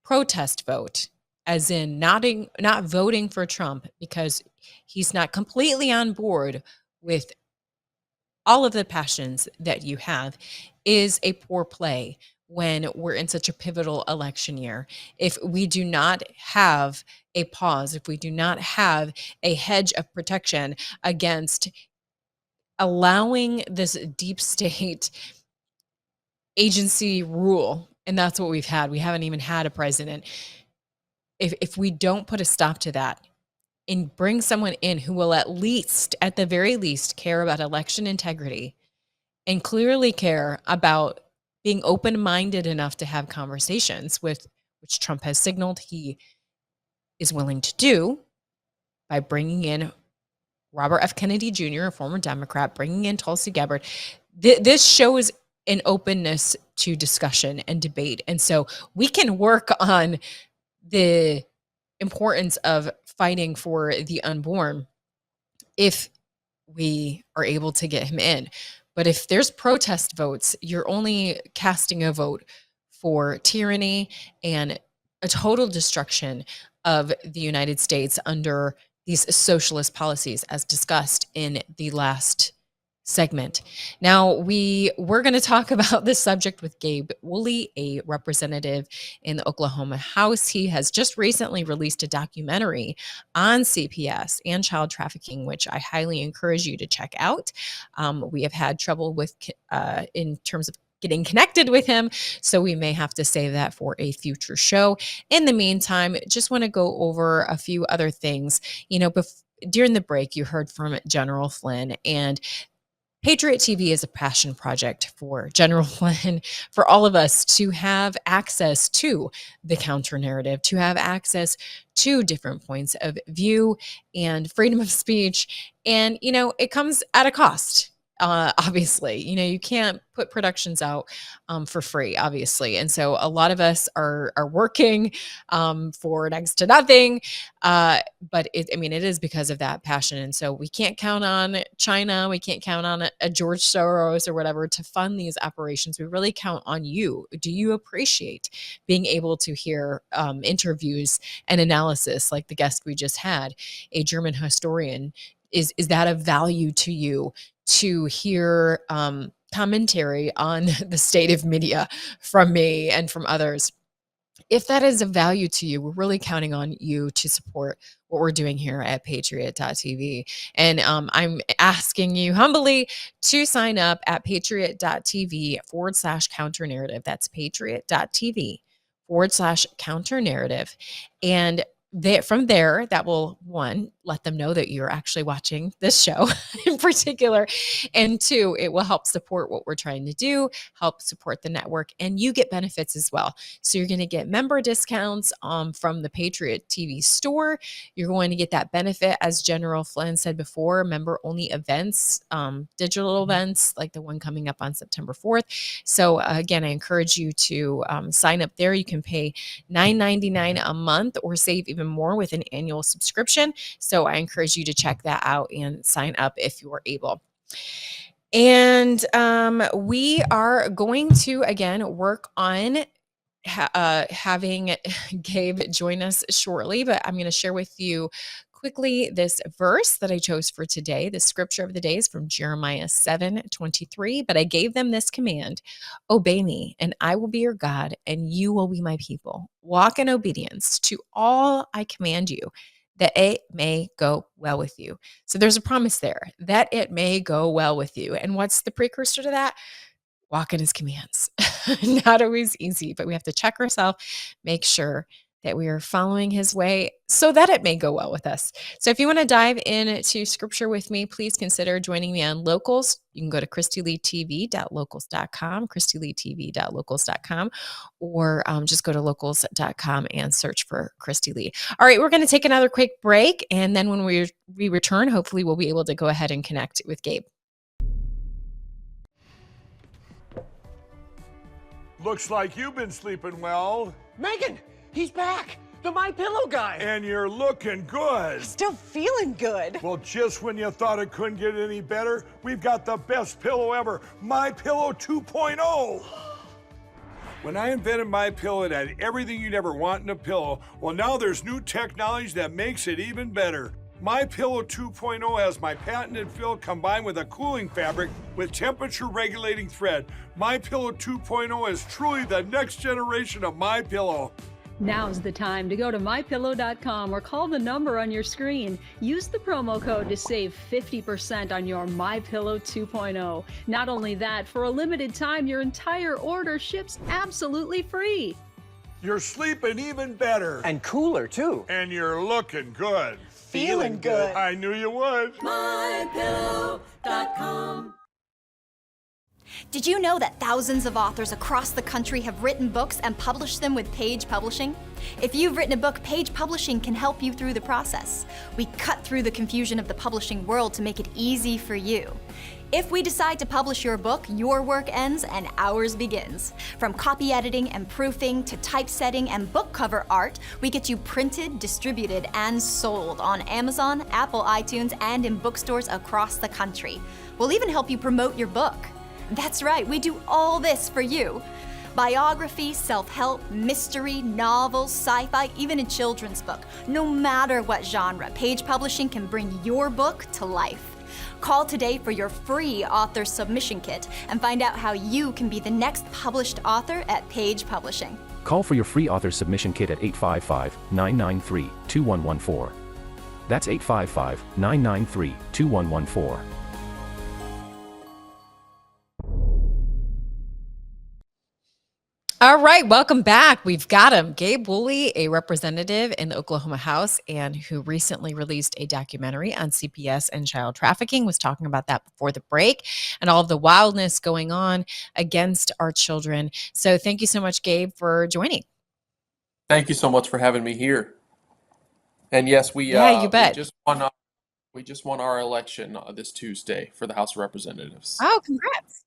protest vote, as in not voting for Trump because he's not completely on board with all of the passions that you have, is a poor play when we're in such a pivotal election year. If we do not have a pause, if we do not have a hedge of protection against allowing this deep state agency rule, and that's what we've had. We haven't even had a president. If we don't put a stop to that and bring someone in who will at the very least, care about election integrity and clearly care about being open-minded enough to have conversations with, which Trump has signaled he is willing to do by bringing in Robert F. Kennedy Jr., a former Democrat, bringing in Tulsi Gabbard. This shows an openness to discussion and debate. And so we can work on the importance of fighting for the unborn if we are able to get him in. But if there's protest votes, you're only casting a vote for tyranny and a total destruction of the United States under these socialist policies, as discussed in the last segment. Now, we're going to talk about this subject with Gabe Woolley, a representative in the Oklahoma House. He has just recently released a documentary on CPS and child trafficking, which I highly encourage you to check out. We have had trouble with, in terms of getting connected with him. So we may have to save that for a future show. In the meantime, just want to go over a few other things. During the break, you heard from General Flynn, and Patriot TV is a passion project for General Flynn, for all of us to have access to the counter narrative, to have access to different points of view and freedom of speech. And, it comes at a cost. Obviously, you can't put productions out for free, obviously. And so a lot of us are working for next to nothing. But it is because of that passion. And so we can't count on China. We can't count on a George Soros or whatever to fund these operations. We really count on you. Do you appreciate being able to hear interviews and analysis like the guest we just had, a German historian? Is that of value to you to hear commentary on the state of media from me and from others? If that is of value to you, we're really counting on you to support what we're doing here at patriot.tv. And I'm asking you humbly to sign up at patriot.tv/counter narrative. That's patriot.tv/counter narrative. And from there, that will, one, let them know that you're actually watching this show in particular. And two, it will help support what we're trying to do, help support the network, and you get benefits as well. So you're going to get member discounts from the Patriot TV store. You're going to get that benefit, as General Flynn said before, member-only events, digital events like the one coming up on September 4th. So again, I encourage you to sign up there. You can pay $9.99 a month or save even more with an annual subscription. So I encourage you to check that out and sign up if you are able. And we are going to, again, work on having Gabe join us shortly, but I'm going to share with you quickly this verse that I chose for today. The scripture of the day is from Jeremiah 7:23. But I gave them this command: obey me, and I will be your God, and you will be my people. Walk in obedience to all I command you, that it may go well with you. So there's a promise there that it may go well with you. And what's the precursor to that? Walk in his commands. Not always easy, but we have to check ourselves, make sure that we are following his way so that it may go well with us. So if you want to dive into scripture with me, please consider joining me on Locals. You can go to KristiLeeTV.locals.com, KristiLeeTV.locals.com, or just go to locals.com and search for Kristi Leigh. All right, we're going to take another quick break, and then when we return, hopefully we'll be able to go ahead and connect with Gabe. Looks like you've been sleeping well. Megan, he's back. The My Pillow guy. And you're looking good. Still feeling good. Well, just when you thought it couldn't get any better, we've got the best pillow ever, My Pillow 2.0. When I invented My Pillow, it had everything you'd ever want in a pillow. Well, now there's new technology that makes it even better. My Pillow 2.0 has my patented fill combined with a cooling fabric with temperature regulating thread. My Pillow 2.0 is truly the next generation of My Pillow. Now's the time to go to mypillow.com or call the number on your screen. Use the promo code to save 50% on your My Pillow 2.0. Not only that, for a limited time, your entire order ships absolutely free. You're sleeping even better. And cooler, too. And you're looking good. Feeling good. I knew you would. mypillow.com. Did you know that thousands of authors across the country have written books and published them with Page Publishing? If you've written a book, Page Publishing can help you through the process. We cut through the confusion of the publishing world to make it easy for you. If we decide to publish your book, your work ends and ours begins. From copy editing and proofing to typesetting and book cover art, we get you printed, distributed, and sold on Amazon, Apple iTunes, and in bookstores across the country. We'll even help you promote your book. That's right, we do all this for you. Biography, self-help, mystery, novels, sci-fi, even a children's book. No matter what genre, Page Publishing can bring your book to life. Call today for your free author submission kit and find out how you can be the next published author at Page Publishing. Call for your free author submission kit at 855-993-2114. That's 855-993-2114. All right, welcome back. We've got him, Gabe Woolley, a representative in the Oklahoma House and who recently released a documentary on CPS and child trafficking, was talking about that before the break and all of the wildness going on against our children. So thank you so much, Gabe, for joining. Thank you so much for having me here. And yes, we you bet. we just won our election this Tuesday for the House of Representatives. Oh, congrats.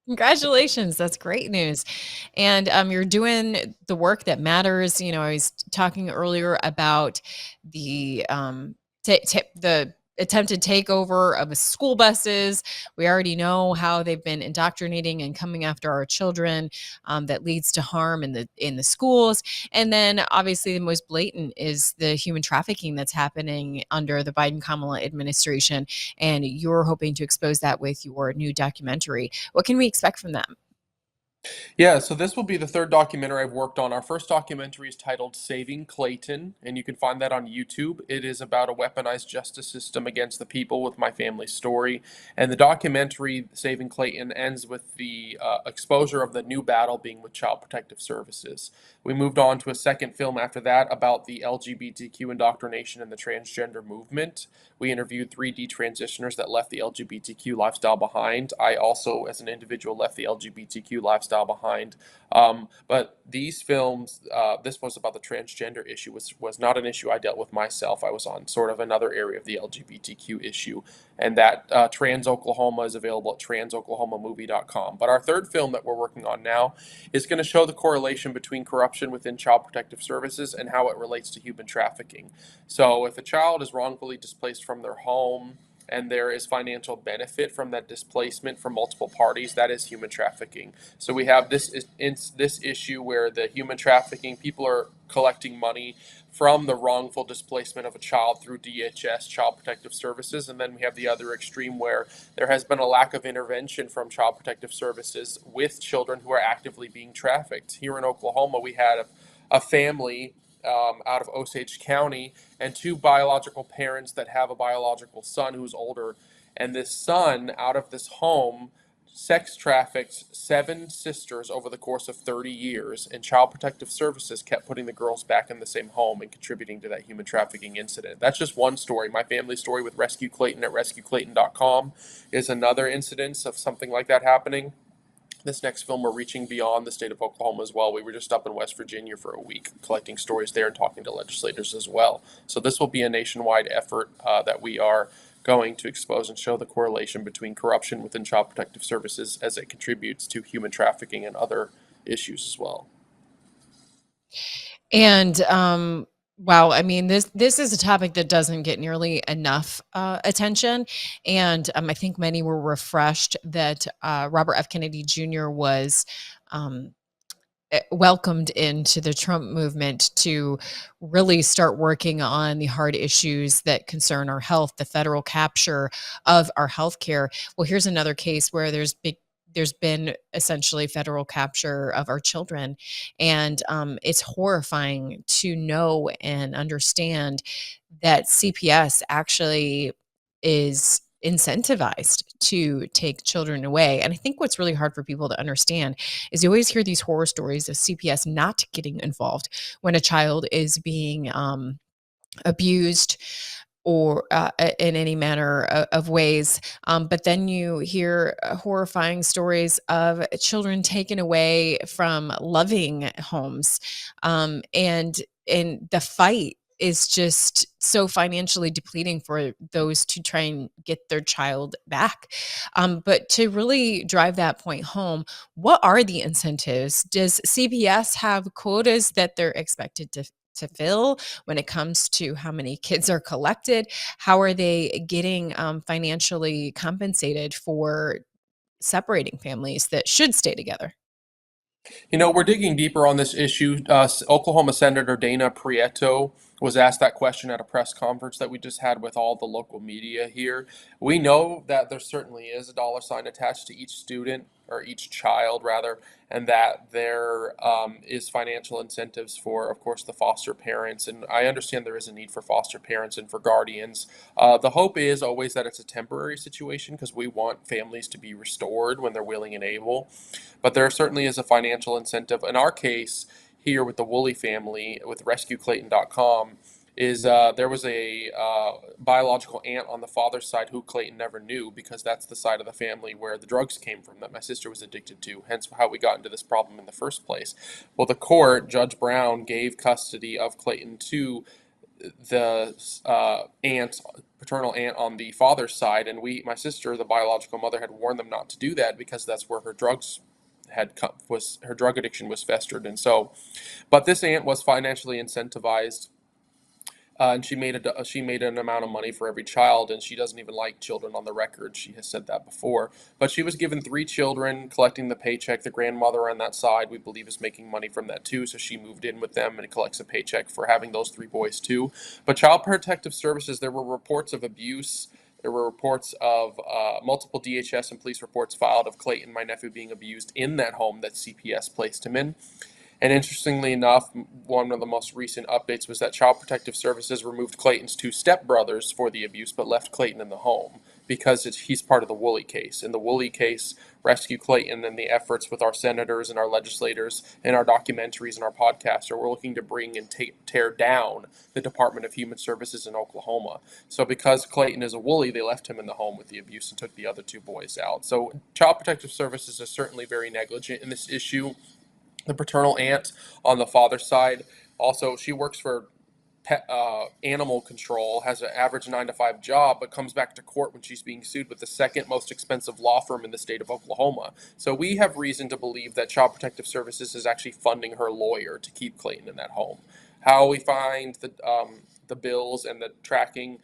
Congratulations. That's great news. And you're doing the work that matters. You know, I was talking earlier about the the attempted takeover of school buses. We already know how they've been indoctrinating and coming after our children. That leads to harm in the schools. And then obviously the most blatant is the human trafficking that's happening under the Biden-Kamala administration. And you're hoping to expose that with your new documentary. What can we expect from them? Yeah, so this will be the third documentary I've worked on. Our first documentary is titled Saving Clayton, and you can find that on YouTube. It is about a weaponized justice system against the people with my family's story. And the documentary, Saving Clayton, ends with the exposure of the new battle being with Child Protective Services. We moved on to a second film after that about the LGBTQ indoctrination and the transgender movement. We interviewed 3D transitioners that left the LGBTQ lifestyle behind. I also, as an individual, left the LGBTQ lifestyle behind. But these films, this was about the transgender issue, was not an issue I dealt with myself. I was on sort of another area of the LGBTQ issue. And that Trans Oklahoma is available at transoklahomamovie.com. But our third film that we're working on now is going to show the correlation between corruption within Child Protective Services and how it relates to human trafficking. So if a child is wrongfully displaced from their home, and there is financial benefit from that displacement from multiple parties, that is human trafficking. So we have this issue where the human trafficking, people are collecting money from the wrongful displacement of a child through DHS, Child Protective Services, and then we have the other extreme where there has been a lack of intervention from Child Protective Services with children who are actively being trafficked. Here in Oklahoma, we had a family out of Osage County and two biological parents that have a biological son who's older. And this son, out of this home, sex trafficked 7 sisters over the course of 30 years. And Child Protective Services kept putting the girls back in the same home and contributing to that human trafficking incident. That's just one story. My family story with Rescue Clayton at rescueclayton.com is another incidence of something like that happening. This next film, we're reaching beyond the state of Oklahoma as well. We were just up in West Virginia for a week collecting stories there and talking to legislators as well. So this will be a nationwide effort that we are going to expose and show the correlation between corruption within Child Protective Services as it contributes to human trafficking and other issues as well. And wow, I mean, this is a topic that doesn't get nearly enough attention, and I think many were refreshed that Robert F. Kennedy Jr. was welcomed into the Trump movement to really start working on the hard issues that concern our health, the federal capture of our healthcare. Well, here's another case where there's been essentially federal capture of our children. And it's horrifying to know and understand that CPS actually is incentivized to take children away. And I think what's really hard for people to understand is you always hear these horror stories of CPS not getting involved when a child is being abused or in any manner of ways. But then you hear horrifying stories of children taken away from loving homes. And the fight is just so financially depleting for those to try and get their child back. But to really drive that point home, what are the incentives? Does CPS have quotas that they're expected to fill when it comes to how many kids are collected? How are they getting financially compensated for separating families that should stay together? You know, we're digging deeper on this issue. Oklahoma Senator Dana Prieto was asked that question at a press conference that we just had with all the local media here. We know that there certainly is a dollar sign attached to each student, or each child rather, and that there is financial incentives for, of course, the foster parents. And I understand there is a need for foster parents and for guardians. The hope is always that it's a temporary situation, because we want families to be restored when they're willing and able. But there certainly is a financial incentive. In our case, here with the Woolley family, with RescueClayton.com, is there was a biological aunt on the father's side who Clayton never knew, because that's the side of the family where the drugs came from that my sister was addicted to, hence how we got into this problem in the first place. Well, the court, Judge Brown, gave custody of Clayton to the aunt, paternal aunt on the father's side, and my sister, the biological mother, had warned them not to do that, because that's where her her drug addiction was festered. And so, but this aunt was financially incentivized, and she made an amount of money for every child, and she doesn't even like children on the record. She has said that before. But she was given 3 children, collecting the paycheck. The grandmother on that side, we believe, is making money from that too, so she moved in with them and collects a paycheck for having those 3 boys too. But Child Protective Services, there were reports of abuse. There were reports of multiple DHS and police reports filed of Clayton, my nephew, being abused in that home that CPS placed him in. And interestingly enough, one of the most recent updates was that Child Protective Services removed Clayton's 2 stepbrothers for the abuse, but left Clayton in the home, because he's part of the Woolley case. In the Woolley case, Rescue Clayton and the efforts with our senators and our legislators and our documentaries and our podcasts we're looking to bring and tear down the Department of Human Services in Oklahoma. So because Clayton is a Woolley, they left him in the home with the abuse and took the other 2 boys out. So Child Protective Services is certainly very negligent in this issue. The paternal aunt on the father's side, also, she works for animal control, has an average 9-to-5 job, but comes back to court when she's being sued with the second most expensive law firm in the state of Oklahoma. So we have reason to believe that Child Protective Services is actually funding her lawyer to keep Clayton in that home. How we find the bills and the tracking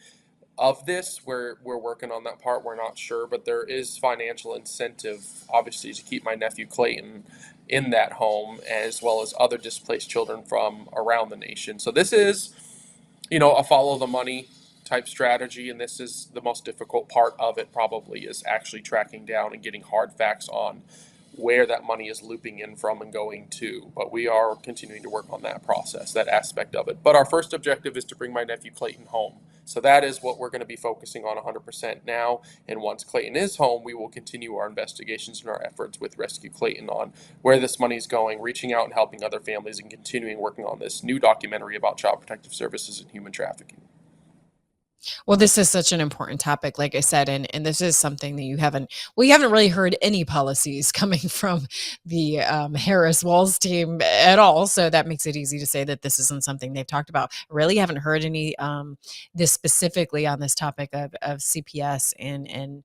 of this, we're working on that part. We're not sure, but there is financial incentive, obviously, to keep my nephew Clayton in that home, as well as other displaced children from around the nation. So this is, a follow the money type strategy, and this is the most difficult part of it, probably, is actually tracking down and getting hard facts on where that money is looping in from and going to. But we are continuing to work on that process, that aspect of it. But our first objective is to bring my nephew Clayton home. So that is what we're going to be focusing on 100% now. And once Clayton is home, we will continue our investigations and our efforts with Rescue Clayton on where this money is going, reaching out and helping other families, and continuing working on this new documentary about Child Protective Services and human trafficking. Well, this is such an important topic, like I said, and this is something that you haven't really heard any policies coming from the Harris Walz team at all. So that makes it easy to say that this isn't something they've talked about. I really haven't heard any this specifically on this topic of CPS and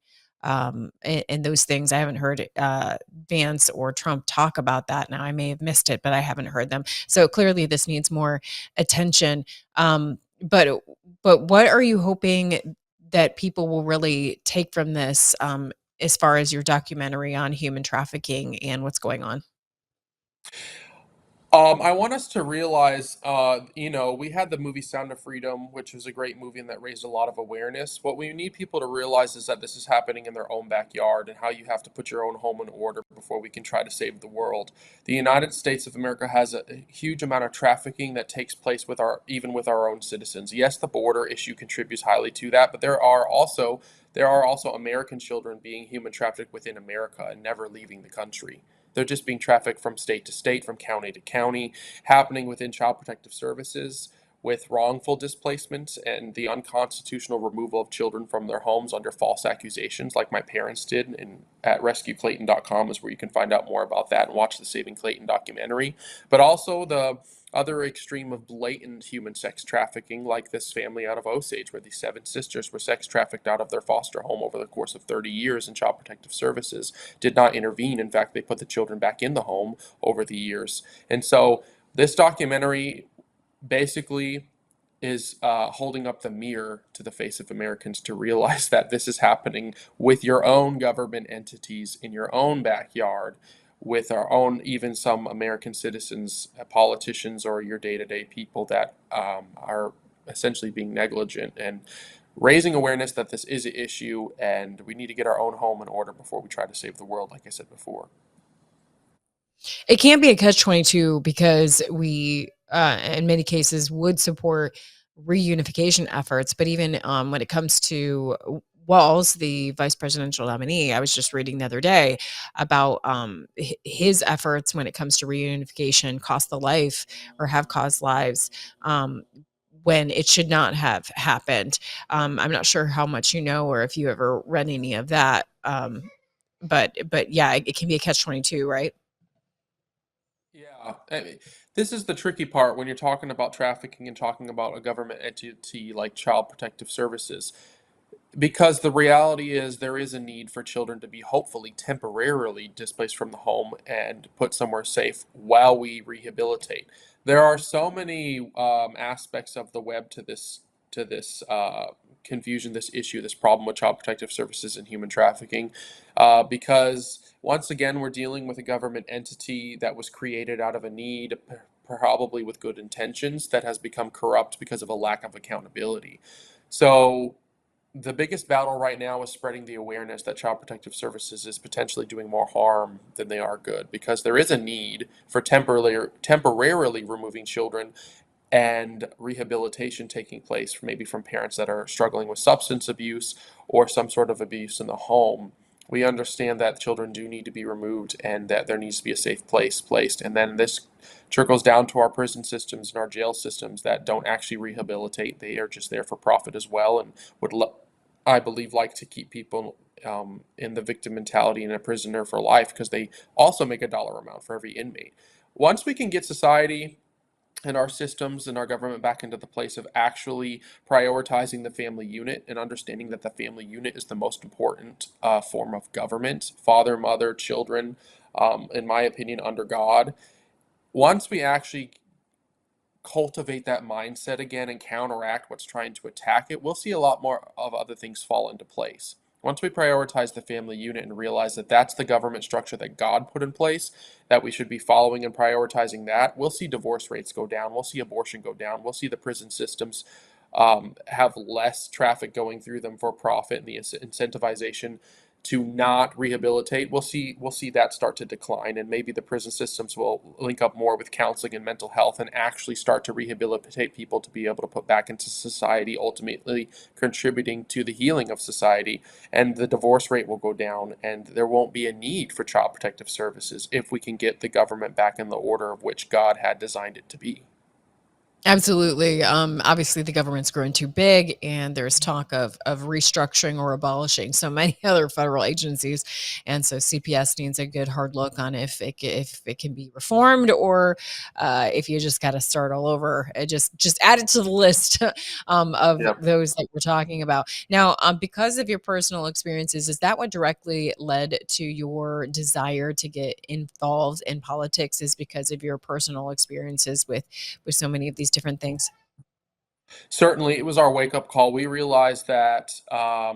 those things. I haven't heard Vance or Trump talk about that. Now, I may have missed it, but I haven't heard them. So clearly this needs more attention. But what are you hoping that people will really take from this as far as your documentary on human trafficking and what's going on? I want us to realize, we had the movie Sound of Freedom, which was a great movie and that raised a lot of awareness. What we need people to realize is that this is happening in their own backyard, and how you have to put your own home in order before we can try to save the world. The United States of America has a huge amount of trafficking that takes place even with our own citizens. Yes, the border issue contributes highly to that, but there are also American children being human trafficked within America and never leaving the country. They're just being trafficked from state to state, from county to county, happening within Child Protective Services with wrongful displacement and the unconstitutional removal of children from their homes under false accusations, like my parents did. And at RescueClayton.com is where you can find out more about that and watch the Saving Clayton documentary. But also the other extreme of blatant human sex trafficking, like this family out of Osage, where these 7 sisters were sex trafficked out of their foster home over the course of 30 years, and Child Protective Services did not intervene. In fact, they put the children back in the home over the years. And so this documentary basically is holding up the mirror to the face of Americans to realize that this is happening with your own government entities in your own backyard, with our own, even some American citizens, politicians, or your day-to-day people that are essentially being negligent, and raising awareness that this is an issue and we need to get our own home in order before we try to save the world, like I said before. It can be a catch-22 because we, in many cases, would support reunification efforts. But even when it comes to Walz, the vice presidential nominee, I was just reading the other day about his efforts when it comes to reunification cost the life or have caused lives. When it should not have happened. I'm not sure how much you know or if you ever read any of that. But yeah, it can be a catch-22, right? Yeah, I mean, this is the tricky part when you're talking about trafficking and talking about a government entity like Child Protective Services. Because the reality is there is a need for children to be hopefully temporarily displaced from the home and put somewhere safe while we rehabilitate. There are so many aspects of the web to this confusion, this issue, this problem with child protective services and human trafficking, because once again we're dealing with a government entity that was created out of a need, probably with good intentions, that has become corrupt because of a lack of accountability. So the biggest battle right now is spreading the awareness that Child Protective Services is potentially doing more harm than they are good, because there is a need for temporarily removing children and rehabilitation taking place, maybe from parents that are struggling with substance abuse or some sort of abuse in the home. We understand that children do need to be removed and that there needs to be a safe place placed. And then this trickles down to our prison systems and our jail systems that don't actually rehabilitate. They are just there for profit as well, and would, I believe, like to keep people in the victim mentality and a prisoner for life, because they also make a dollar amount for every inmate. Once we can get society and our systems and our government back into the place of actually prioritizing the family unit and understanding that the family unit is the most important form of government, father, mother, children, in my opinion, under God. Once we actually cultivate that mindset again and counteract what's trying to attack it, we'll see a lot more of other things fall into place. Once we prioritize the family unit and realize that that's the government structure that God put in place, that we should be following and prioritizing that, we'll see divorce rates go down. We'll see abortion go down. We'll see the prison systems have less traffic going through them for profit, and the incentivization to not rehabilitate. We'll see that start to decline, and maybe the prison systems will link up more with counseling and mental health and actually start to rehabilitate people to be able to put back into society, ultimately contributing to the healing of society. And the divorce rate will go down, and there won't be a need for child protective services if we can get the government back in the order of which God had designed it to be. Absolutely. Obviously, the government's grown too big, and there's talk of restructuring or abolishing so many other federal agencies, and so CPS needs a good hard look on if it can be reformed, or if you just got to start all over. Just add it to the list of Yep. those that we're talking about now. Because of your personal experiences, is that what directly led to your desire to get involved in politics? Is because of your personal experiences with so many of these different things? Certainly, it was our wake-up call. We realized that I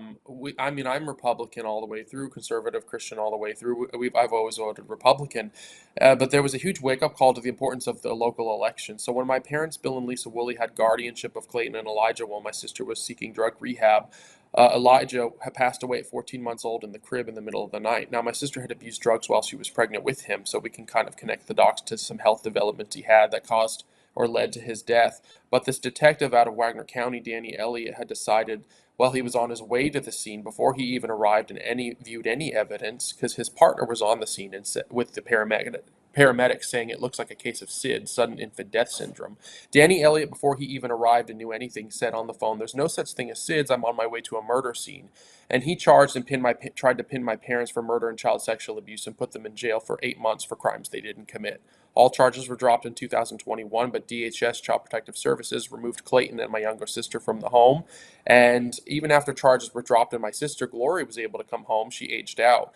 mean, I'm Republican all the way through, conservative Christian all the way through. I've always voted Republican, but there was a huge wake-up call to the importance of the local election. So when my parents, Bill and Lisa Woolley, had guardianship of Clayton and Elijah while my sister was seeking drug rehab, Elijah had passed away at 14 months old in the crib in the middle of the night. Now, my sister had abused drugs while she was pregnant with him, so we can kind of connect the dots to some health development he had that caused or led to his death. But this detective out of Wagner County, Danny Elliott, had decided while he was on his way to the scene, before he even arrived and viewed any evidence, because his partner was on the scene and with the paramedics saying it looks like a case of SID, sudden infant death syndrome. Danny Elliott, before he even arrived and knew anything, said on the phone, "There's no such thing as SIDS. I'm on my way to a murder scene." And he charged and tried to pin my parents for murder and child sexual abuse and put them in jail for 8 months for crimes they didn't commit. All charges were dropped in 2021, but DHS, Child Protective Services, removed Clayton and my younger sister from the home. And even after charges were dropped and my sister, Glory, was able to come home, she aged out.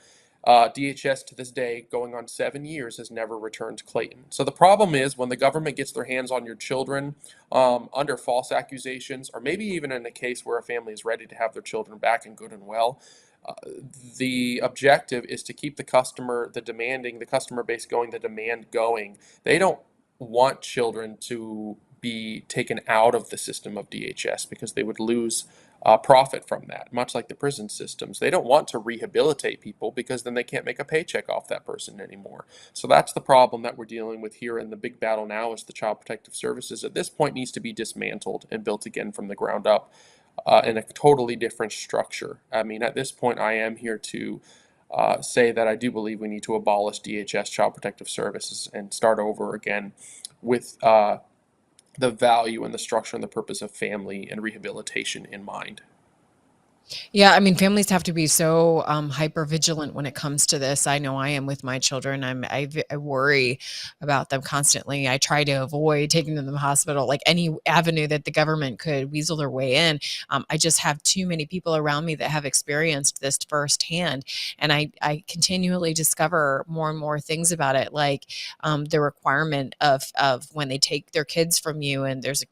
DHS, to this day, going on 7 years, has never returned Clayton. So the problem is when the government gets their hands on your children under false accusations, or maybe even in a case where a family is ready to have their children back and good and well, The objective is to keep the customer base going, the demand going. They don't want children to be taken out of the system of DHS because they would lose profit from that, much like the prison systems. They don't want to rehabilitate people because then they can't make a paycheck off that person anymore. So that's the problem that we're dealing with here, and the big battle now is the Child Protective Services at this point needs to be dismantled and built again from the ground up in a totally different structure. I mean, at this point, I am here to say that I do believe we need to abolish DHS, Child Protective Services, and start over again with the value and the structure and the purpose of family and rehabilitation in mind. Yeah, I mean, families have to be so hyper vigilant when it comes to this. I know I am with my children. I worry about them constantly. I try to avoid taking them to the hospital, like any avenue that the government could weasel their way in. I just have too many people around me that have experienced this firsthand, and I continually discover more and more things about it, like the requirement of when they take their kids from you, and there's a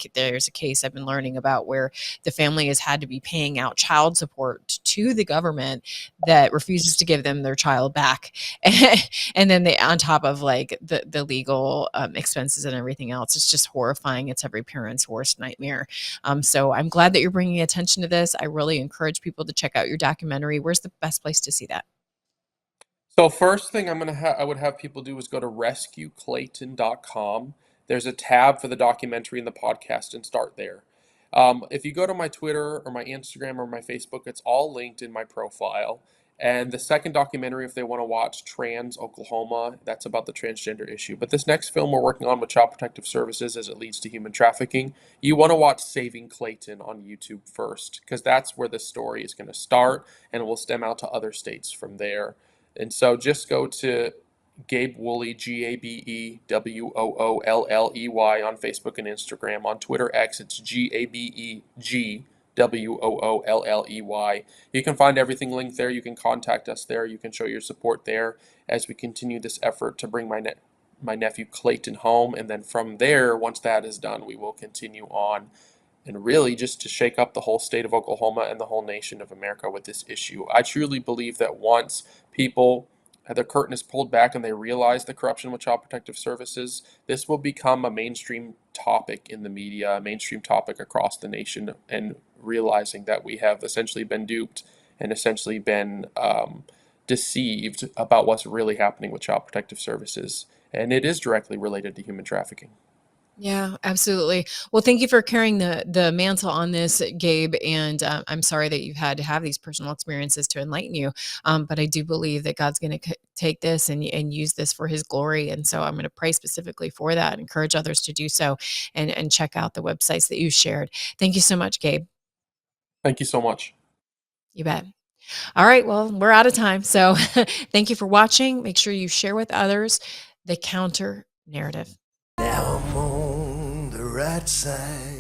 case I've been learning about where the family has had to be paying out child support to the government that refuses to give them their child back. And then they, on top of like the legal expenses and everything else, it's just horrifying. It's every parent's worst nightmare. So I'm glad that you're bringing attention to this. I really encourage people to check out your documentary. Where's the best place to see that? So first thing I would have people do is go to rescueclayton.com. There's a tab for the documentary and the podcast, and start there. If you go to my Twitter or my Instagram or my Facebook, it's all linked in my profile. And the second documentary, if they want to watch Trans Oklahoma, that's about the transgender issue. But this next film we're working on with Child Protective Services as it leads to human trafficking, you want to watch Saving Clayton on YouTube first, because that's where the story is going to start, and it will stem out to other states from there. And so just go to Gabe Woolley, GABEWOOLLEY on Facebook and Instagram. On Twitter X, it's GABEGWOOLLEY. You can find everything linked there. You can contact us there. You can show your support there as we continue this effort to bring my nephew Clayton home. And then from there, once that is done, we will continue on and really just to shake up the whole state of Oklahoma and the whole nation of America with this issue. I truly believe that once people the curtain is pulled back and they realize the corruption with Child Protective Services, this will become a mainstream topic in the media, a mainstream topic across the nation, and realizing that we have essentially been duped and essentially been deceived about what's really happening with Child Protective Services. And it is directly related to human trafficking. Yeah, absolutely. Well, thank you for carrying the mantle on this, Gabe. And I'm sorry that you've had to have these personal experiences to enlighten you. But I do believe that God's going to take this and use this for his glory. And so I'm going to pray specifically for that, encourage others to do so, and check out the websites that you shared. Thank you so much, Gabe. Thank you so much. You bet. All right. Well, we're out of time. So thank you for watching. Make sure you share with others the counter narrative. Now I'm on the right side.